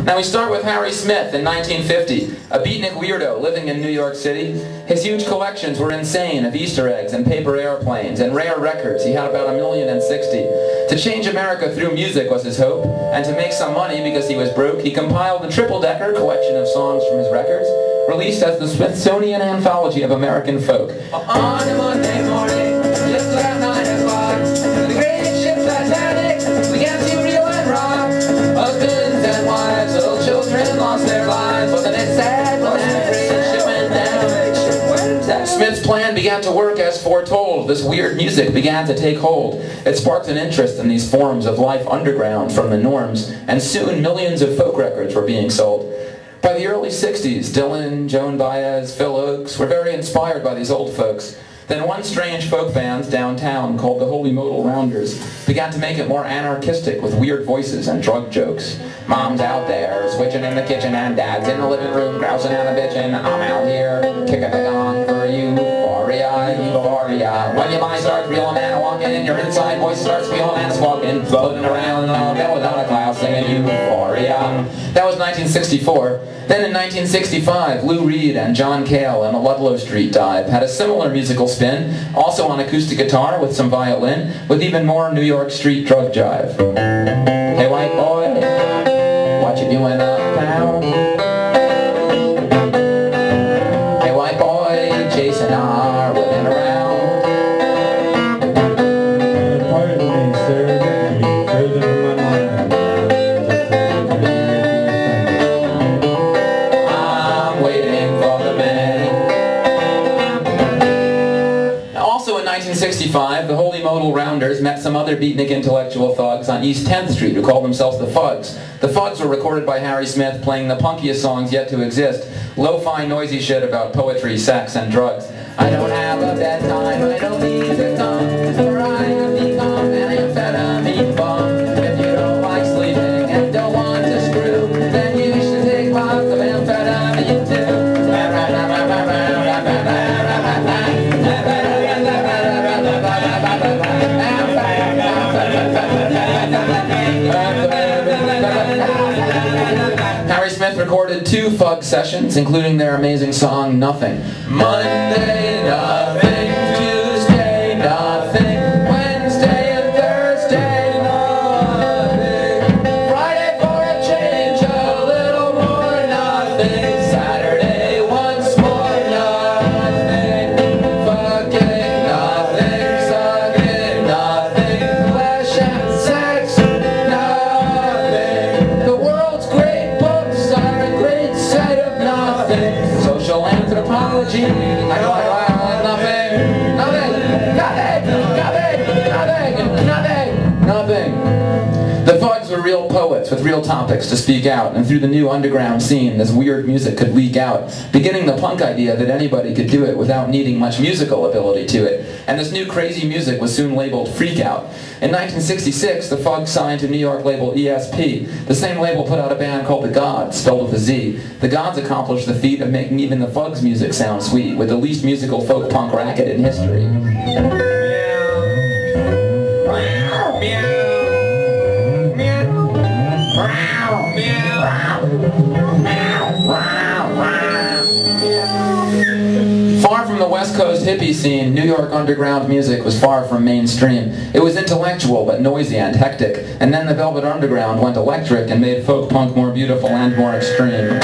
Now we start with Harry Smith in 1950, a beatnik weirdo living in New York City. His huge collections were insane of Easter eggs and paper airplanes and rare records. He had about 1,060,000. To change America through music was his hope, and to make some money because he was broke, he compiled a triple-decker collection of songs from his records, released as the Smithsonian Anthology of American Folk. On a Monday morning, just about 9 o'clock, the great ship Titanic began to reel and rock. Husbands and wives, little children lost their lives. Wasn't it sad when that great ship went down? Smith's plan began to work as foretold. This weird music began to take hold. It sparked an interest in these forms of life underground from the norms, and soon millions of folk records were being sold. By the early 60s, Dylan, Joan Baez, Phil Oakes were very inspired by these old folks. Then one strange folk band downtown called the Holy Modal Rounders began to make it more anarchistic with weird voices and drug jokes. Mom's out there, switching in the kitchen, and Dad's in the living room, grousing and a bitchin'. I'm out here, kicking the gong for euphoria, euphoria. When your mind starts reeling and walking, your inside voice starts feeling and squawking, floating around all day without a cloud, singing euphoria. That was 1964. Then in 1965, Lou Reed and John Cale and a Ludlow Street Dive had a similar musical spin, also on acoustic guitar with some violin, with even more New York street drug jive. Hey white boy, what you doing uptown? Hey white boy, Jason R. whipping around. Pardon me, sir, you're frozen in my mind. Also in 1965, the Holy Modal Rounders met some other beatnik intellectual thugs on East 10th Street who called themselves the Fugs. The Fugs were recorded by Harry Smith playing the punkiest songs yet to exist, lo-fi noisy shit about poetry, sex, and drugs. I don't have a bedtime, I don't need to come, for I have become an amphetamine bum. If you don't like sleeping and don't want to screw, then you should take lots of amphetamine too. Harry Smith recorded 2 Fug sessions, including their amazing song, Nothing. Monday, nothing. Tuesday, nothing. Wednesday and Thursday, nothing. Friday for a change, a little more, nothing. Saturday, once more, nothing. Fucking nothing, sucking nothing. Flesh and sex, nothing. The world's great books are a great set of nothing. Social anthropology, nothing, nothing. The Fugs were real poets with real topics to speak out, and through the new underground scene, this weird music could leak out, beginning the punk idea that anybody could do it without needing much musical ability to it. And this new crazy music was soon labeled freak out. In 1966, the Fugs signed to New York label ESP. The same label put out a band called The Gods, spelled with a Z. The Gods accomplished the feat of making even the Fugs music sound sweet, with the least musical folk punk racket in history. Far from the West Coast hippie scene, New York underground music was far from mainstream. It was intellectual but noisy and hectic, and then the Velvet Underground went electric and made folk punk more beautiful and more extreme.